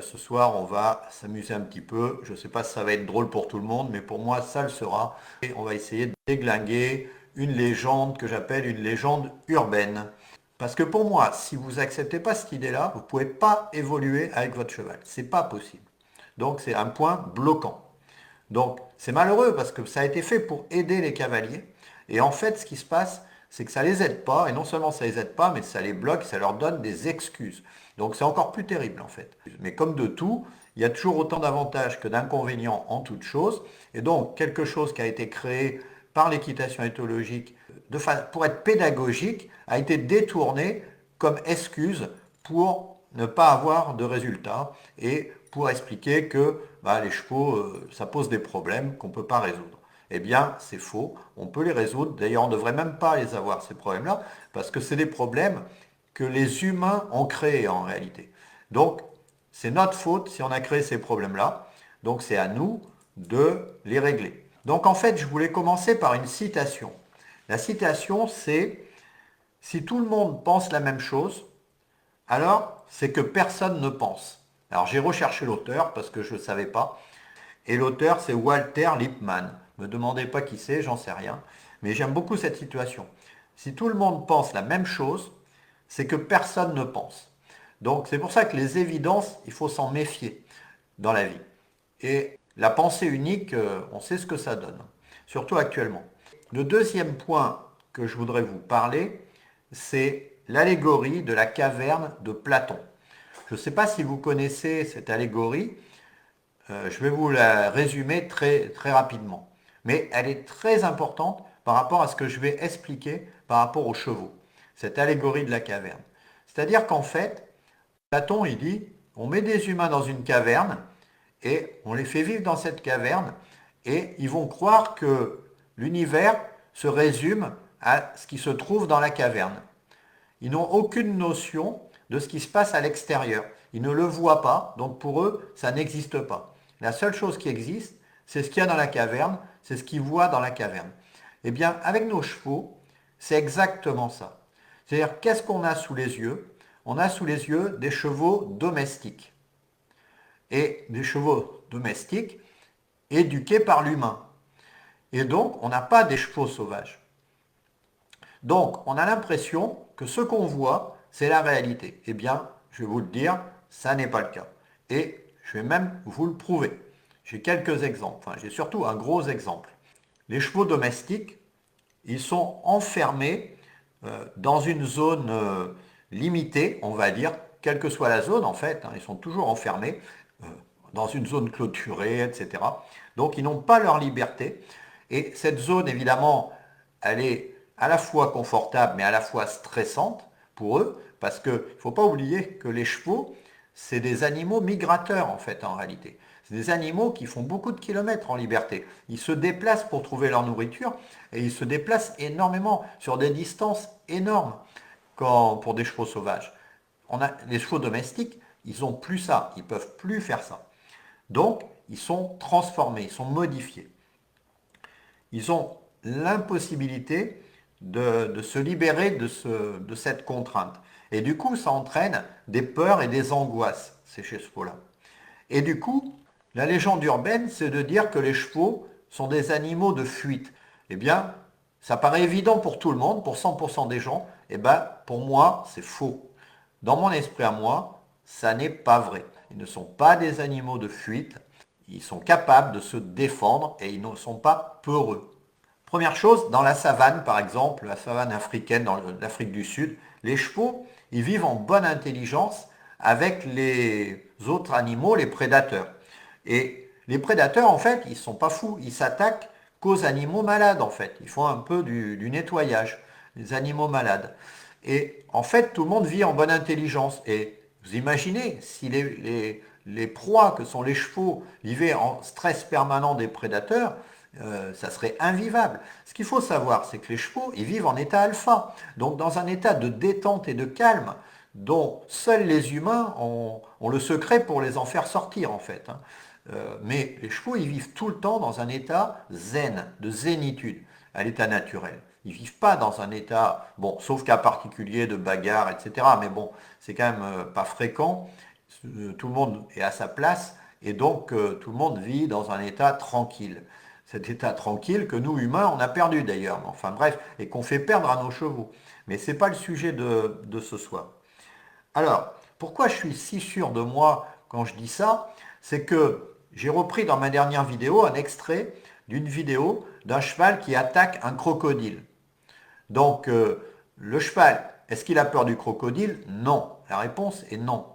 Ce soir, on va s'amuser un petit peu. Je ne sais pas si ça va être drôle pour tout le monde, mais pour moi, ça le sera. Et on va essayer de déglinguer une légende que j'appelle une légende urbaine. Parce que pour moi, si vous n'acceptez pas cette idée-là, vous ne pouvez pas évoluer avec votre cheval. C'est pas possible. Donc c'est un point bloquant. Donc c'est malheureux parce que ça a été fait pour aider les cavaliers. Et en fait, ce qui se passe, c'est que ça les aide pas. Et non seulement ça les aide pas, mais ça les bloque, ça leur donne des excuses. Donc c'est encore plus terrible en fait. Mais comme de tout, il y a toujours autant d'avantages que d'inconvénients en toute chose. Et donc quelque chose qui a été créé par l'équitation éthologique pour être pédagogique a été détourné comme excuse pour ne pas avoir de résultats et pour expliquer que les chevaux, ça pose des problèmes qu'on ne peut pas résoudre. Eh bien, c'est faux. On peut les résoudre. D'ailleurs, on ne devrait même pas les avoir, ces problèmes-là, parce que c'est des problèmes que les humains ont créés en réalité. Donc, c'est notre faute si on a créé ces problèmes-là. Donc, c'est à nous de les régler. Donc, en fait, je voulais commencer par une citation. La citation, c'est si tout le monde pense la même chose, alors c'est que personne ne pense. Alors j'ai recherché l'auteur parce que je ne savais pas. Et l'auteur c'est Walter Lippmann. Ne me demandez pas qui c'est, j'en sais rien. Mais j'aime beaucoup cette situation. Si tout le monde pense la même chose, c'est que personne ne pense. Donc c'est pour ça que les évidences, il faut s'en méfier dans la vie. Et la pensée unique, on sait ce que ça donne, surtout actuellement. Le deuxième point que je voudrais vous parler, c'est l'allégorie de la caverne de Platon. Je ne sais pas si vous connaissez cette allégorie, je vais vous la résumer très, très rapidement. Mais elle est très importante par rapport à ce que je vais expliquer par rapport aux chevaux, cette allégorie de la caverne. C'est-à-dire qu'en fait, Platon, il dit, on met des humains dans une caverne et on les fait vivre dans cette caverne et ils vont croire que l'univers se résume à ce qui se trouve dans la caverne. Ils n'ont aucune notion de ce qui se passe à l'extérieur. Ils ne le voient pas, donc pour eux, ça n'existe pas. La seule chose qui existe, c'est ce qu'il y a dans la caverne, c'est ce qu'ils voient dans la caverne. Eh bien, avec nos chevaux, c'est exactement ça. C'est-à-dire, qu'est-ce qu'on a sous les yeux? On a sous les yeux des chevaux domestiques. Et des chevaux domestiques éduqués par l'humain. Et donc, on n'a pas des chevaux sauvages. Donc, on a l'impression que ce qu'on voit, c'est la réalité. Eh bien, je vais vous le dire, ça n'est pas le cas. Et je vais même vous le prouver. J'ai quelques exemples, enfin j'ai surtout un gros exemple. Les chevaux domestiques, ils sont enfermés dans une zone limitée, on va dire, quelle que soit la zone en fait, ils sont toujours enfermés euh, dans une zone clôturée, etc. Donc ils n'ont pas leur liberté. Et cette zone, évidemment, elle est à la fois confortable, mais à la fois stressante pour eux, parce qu'il ne faut pas oublier que les chevaux, c'est des animaux migrateurs en fait en réalité. C'est des animaux qui font beaucoup de kilomètres en liberté. Ils se déplacent pour trouver leur nourriture et ils se déplacent énormément sur des distances énormes pour des chevaux sauvages. Les chevaux domestiques, ils n'ont plus ça, ils ne peuvent plus faire ça. Donc, ils sont transformés, ils sont modifiés. Ils ont l'impossibilité de se libérer de cette contrainte. Et du coup, ça entraîne des peurs et des angoisses, ces chevaux-là. Et du coup, la légende urbaine, c'est de dire que les chevaux sont des animaux de fuite. Eh bien, ça paraît évident pour tout le monde, pour 100% des gens. Eh bien, pour moi, c'est faux. Dans mon esprit à moi, ça n'est pas vrai. Ils ne sont pas des animaux de fuite. Ils sont capables de se défendre et ils ne sont pas peureux. Première chose, dans la savane, par exemple, la savane africaine, dans l'Afrique du Sud, les chevaux, ils vivent en bonne intelligence avec les autres animaux, les prédateurs. Et les prédateurs, en fait, ils ne sont pas fous, ils s'attaquent qu'aux animaux malades, en fait. Ils font un peu du nettoyage, des animaux malades. Et en fait, tout le monde vit en bonne intelligence. Et vous imaginez, si les proies que sont les chevaux vivaient en stress permanent des prédateurs, ça serait invivable. Ce qu'il faut savoir, c'est que les chevaux, ils vivent en état alpha, donc dans un état de détente et de calme, dont seuls les humains ont le secret pour les en faire sortir, en fait. Mais les chevaux, ils vivent tout le temps dans un état zen, de zénitude, à l'état naturel. Ils ne vivent pas dans un état, bon, sauf cas particulier de bagarre, etc. Mais bon, c'est quand même pas fréquent. tout le monde est à sa place et donc tout le monde vit dans un état tranquille. Cet état tranquille que nous, humains, on a perdu d'ailleurs. Enfin bref, et qu'on fait perdre à nos chevaux. Mais ce n'est pas le sujet de ce soir. Alors, pourquoi je suis si sûr de moi quand je dis ça? C'est que j'ai repris dans ma dernière vidéo un extrait d'une vidéo d'un cheval qui attaque un crocodile. Donc, le cheval, est-ce qu'il a peur du crocodile? Non. La réponse est non.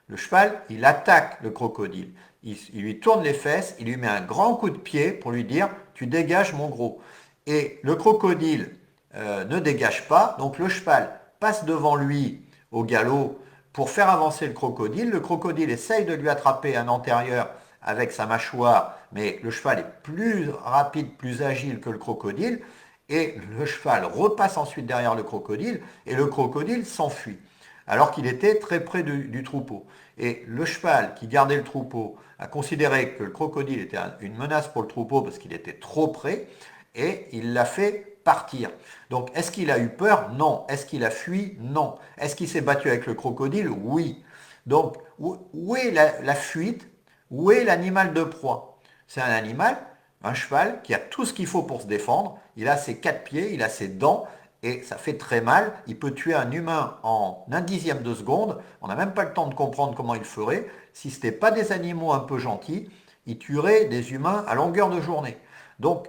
Le cheval, il attaque le crocodile. Il lui tourne les fesses, il lui met un grand coup de pied pour lui dire tu dégages mon gros. Et le crocodile ne dégage pas, donc le cheval passe devant lui au galop pour faire avancer le crocodile. Le crocodile essaye de lui attraper un antérieur avec sa mâchoire, mais le cheval est plus rapide, plus agile que le crocodile. Et le cheval repasse ensuite derrière le crocodile et le crocodile s'enfuit alors qu'il était très près du troupeau. Et le cheval qui gardait le troupeau a considéré que le crocodile était une menace pour le troupeau parce qu'il était trop près et il l'a fait partir. Donc est-ce qu'il a eu peur? Non. Est-ce qu'il a fui? Non. Est-ce qu'il s'est battu avec le crocodile? Oui. Donc où est la fuite? Où est l'animal de proie? C'est un animal, un cheval, qui a tout ce qu'il faut pour se défendre. Il a ses quatre pieds, il a ses dents, et ça fait très mal. Il peut tuer un humain en un dixième de seconde. On n'a même pas le temps de comprendre comment il ferait. Si ce n'était pas des animaux un peu gentils, il tuerait des humains à longueur de journée. Donc,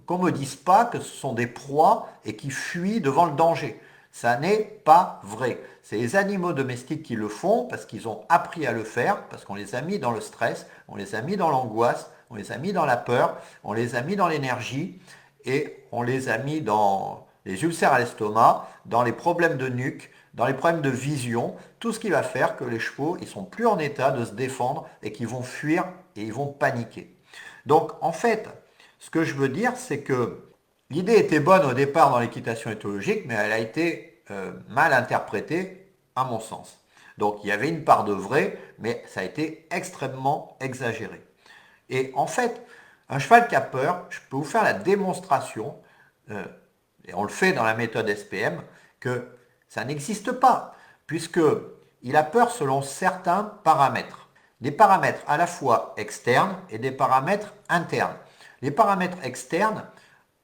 qu'on ne me dise pas que ce sont des proies et qui fuient devant le danger. Ça n'est pas vrai. C'est les animaux domestiques qui le font parce qu'ils ont appris à le faire, parce qu'on les a mis dans le stress, on les a mis dans l'angoisse, on les a mis dans la peur, on les a mis dans l'énergie et on les a mis dans les ulcères à l'estomac, dans les problèmes de nuque, dans les problèmes de vision, tout ce qui va faire que les chevaux, ils sont plus en état de se défendre et qu'ils vont fuir et ils vont paniquer. Donc en fait, ce que je veux dire, c'est que l'idée était bonne au départ dans l'équitation éthologique, mais elle a été mal interprétée à mon sens. Donc il y avait une part de vrai, mais ça a été extrêmement exagéré. Et en fait, un cheval qui a peur, je peux vous faire la démonstration, et on le fait dans la méthode SPM, que ça n'existe pas, puisqu'il a peur selon certains paramètres. Des paramètres à la fois externes et des paramètres internes. Les paramètres externes,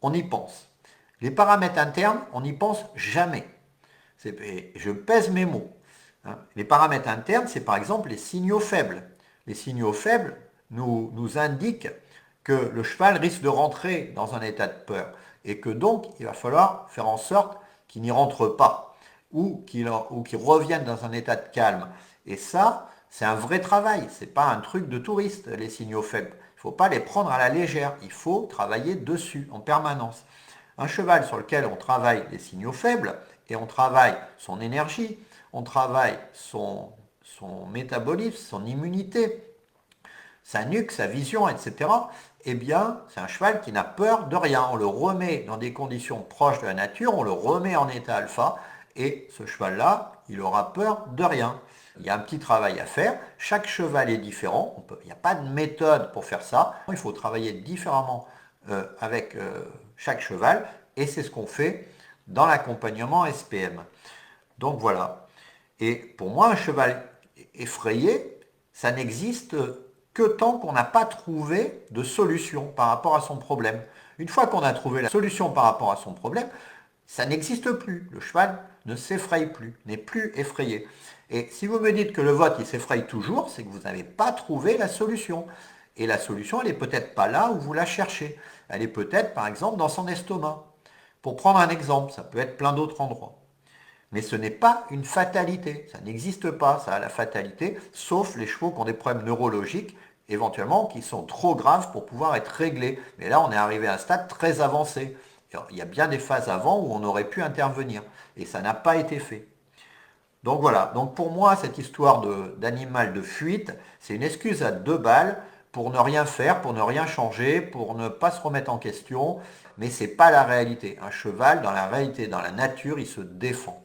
on y pense. Les paramètres internes, on n'y pense jamais. Je pèse mes mots. Les paramètres internes, c'est par exemple les signaux faibles. Les signaux faibles nous indiquent que le cheval risque de rentrer dans un état de peur et que donc il va falloir faire en sorte qu'il n'y rentre pas ou qu'il revienne dans un état de calme. Et ça, c'est un vrai travail, ce n'est pas un truc de touriste, les signaux faibles. Il ne faut pas les prendre à la légère, il faut travailler dessus en permanence. Un cheval sur lequel on travaille les signaux faibles et on travaille son énergie, on travaille son métabolisme, son immunité, sa nuque, sa vision, etc., eh bien, c'est un cheval qui n'a peur de rien. On le remet dans des conditions proches de la nature, on le remet en état alpha, et ce cheval-là, il aura peur de rien. Il y a un petit travail à faire. Chaque cheval est différent. Il n'y a pas de méthode pour faire ça. Il faut travailler différemment avec chaque cheval, et c'est ce qu'on fait dans l'accompagnement SPM. Donc voilà. Et pour moi, un cheval effrayé, ça n'existe que tant qu'on n'a pas trouvé de solution par rapport à son problème. Une fois qu'on a trouvé la solution par rapport à son problème, ça n'existe plus. Le cheval ne s'effraie plus, n'est plus effrayé. Et si vous me dites que le vôtre, il s'effraie toujours, c'est que vous n'avez pas trouvé la solution. Et la solution, elle n'est peut-être pas là où vous la cherchez. Elle est peut-être, par exemple, dans son estomac. Pour prendre un exemple, ça peut être plein d'autres endroits. Mais ce n'est pas une fatalité, ça n'existe pas, ça, la fatalité, sauf les chevaux qui ont des problèmes neurologiques, éventuellement, qui sont trop graves pour pouvoir être réglés. Mais là, on est arrivé à un stade très avancé. Alors, il y a bien des phases avant où on aurait pu intervenir, et ça n'a pas été fait. Donc voilà, donc pour moi, cette histoire d'animal de fuite, c'est une excuse à deux balles pour ne rien faire, pour ne rien changer, pour ne pas se remettre en question, mais ce n'est pas la réalité. Un cheval, dans la réalité, dans la nature, il se défend.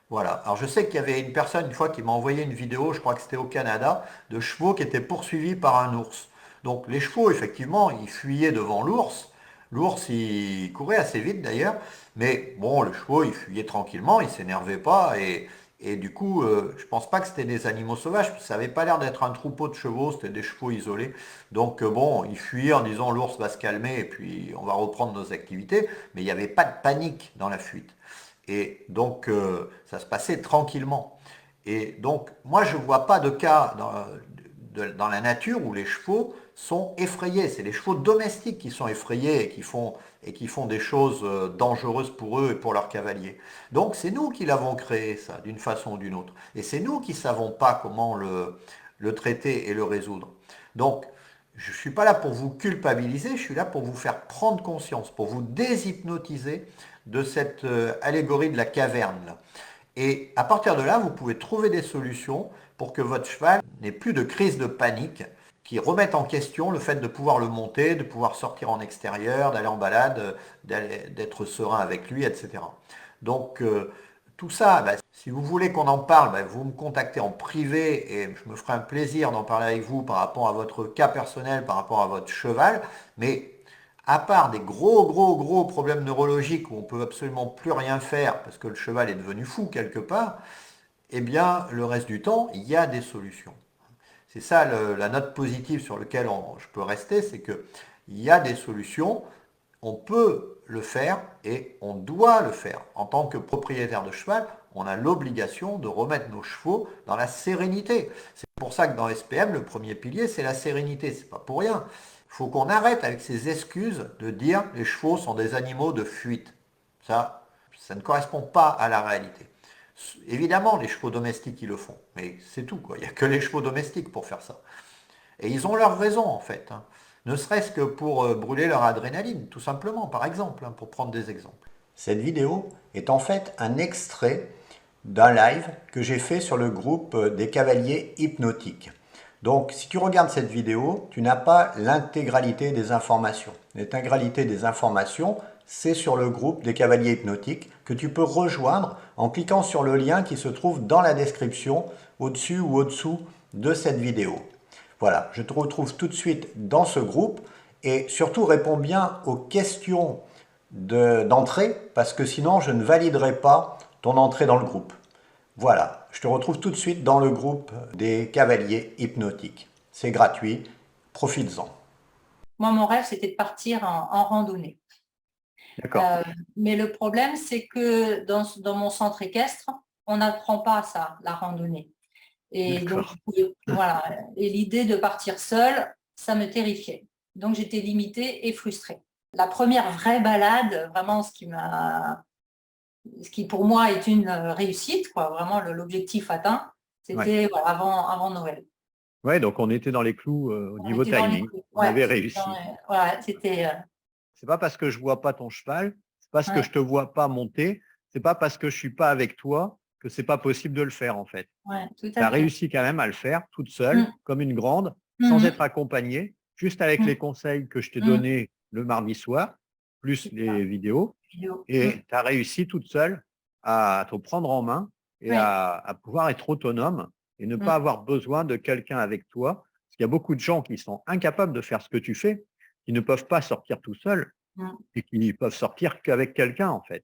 Voilà. Alors je sais qu'il y avait une personne une fois qui m'a envoyé une vidéo, je crois que c'était au Canada, de chevaux qui étaient poursuivis par un ours. Donc les chevaux, effectivement, ils fuyaient devant l'ours. L'ours, il courait assez vite d'ailleurs, mais bon, le chevaux, il fuyait tranquillement, il ne s'énervait pas et Et du coup, je pense pas que c'était des animaux sauvages, ça avait pas l'air d'être un troupeau de chevaux, c'était des chevaux isolés. Donc bon, ils fuyaient en disant l'ours va se calmer et puis on va reprendre nos activités, mais il n'y avait pas de panique dans la fuite. Et donc ça se passait tranquillement. Et donc moi je ne vois pas de cas dans la nature où les chevaux sont effrayés. C'est les chevaux domestiques qui sont effrayés et qui font des choses dangereuses pour eux et pour leurs cavaliers. Donc c'est nous qui l'avons créé, ça, d'une façon ou d'une autre. Et c'est nous qui ne savons pas comment le traiter et le résoudre. Donc je ne suis pas là pour vous culpabiliser, je suis là pour vous faire prendre conscience, pour vous déshypnotiser de cette allégorie de la caverne. Là. Et à partir de là, vous pouvez trouver des solutions pour que votre cheval n'ait plus de crise de panique, qui remette en question le fait de pouvoir le monter, de pouvoir sortir en extérieur, d'aller en balade, d'être serein avec lui, etc. Donc tout ça, bah, si vous voulez qu'on en parle, bah, vous me contactez en privé et je me ferai un plaisir d'en parler avec vous par rapport à votre cas personnel, par rapport à votre cheval. Mais à part des gros problèmes neurologiques où on peut absolument plus rien faire parce que le cheval est devenu fou quelque part, eh bien, le reste du temps, il y a des solutions. C'est ça la note positive sur laquelle je peux rester, c'est qu'il y a des solutions, on peut le faire et on doit le faire. En tant que propriétaire de cheval, on a l'obligation de remettre nos chevaux dans la sérénité. C'est pour ça que dans SPM, le premier pilier, c'est la sérénité. C'est pas pour rien. Il faut qu'on arrête avec ces excuses de dire les chevaux sont des animaux de fuite. Ça ne correspond pas à la réalité. Évidemment, les chevaux domestiques, ils le font. Mais c'est tout, quoi. Il n'y a que les chevaux domestiques pour faire ça. Et ils ont leur raison, en fait. Hein. Ne serait-ce que pour brûler leur adrénaline, tout simplement, par exemple, hein, pour prendre des exemples. Cette vidéo est en fait un extrait d'un live que j'ai fait sur le groupe des cavaliers hypnotiques. Donc, si tu regardes cette vidéo, tu n'as pas l'intégralité des informations. L'intégralité des informations, c'est sur le groupe des cavaliers hypnotiques que tu peux rejoindre en cliquant sur le lien qui se trouve dans la description, au-dessus ou au-dessous de cette vidéo. Voilà, je te retrouve tout de suite dans ce groupe et surtout réponds bien aux questions d'entrée parce que sinon je ne validerai pas ton entrée dans le groupe. Voilà, je te retrouve tout de suite dans le groupe des cavaliers hypnotiques. C'est gratuit, profites-en. Moi, mon rêve, c'était de partir en randonnée. D'accord. Mais le problème, c'est que dans mon centre équestre, on n'apprend pas ça, la randonnée. Et donc, D'accord. voilà. Et l'idée de partir seule, ça me terrifiait. Donc, j'étais limitée et frustrée. La première vraie balade, vraiment, ce qui pour moi est une réussite, quoi, vraiment l'objectif atteint, Ouais. c'était voilà, avant Noël. Ouais, donc on était dans les clous au On niveau était dans les timing. clous. On Ouais, avait c'était réussi. voilà, c'était C'est pas parce que je vois pas ton cheval, c'est parce que ouais, je te vois pas monter, c'est pas parce que je suis pas avec toi que c'est pas possible de le faire en fait. ouais, tout Tu à as fait. réussi quand même à le faire toute seule, Mm, comme une grande, sans être mm, accompagnée, juste avec les mm, conseils que je t'ai mm. donnés le mardi soir, plus C'est ça, les vidéos, vidéo. et tu as réussi toute seule à te prendre en main et Oui. à pouvoir être autonome et ne pas Mm, avoir besoin de quelqu'un avec toi. Parce qu'il y a beaucoup de gens qui sont incapables de faire ce que tu fais, qui ne peuvent pas sortir tout seuls mm. et qui peuvent sortir qu'avec quelqu'un en fait.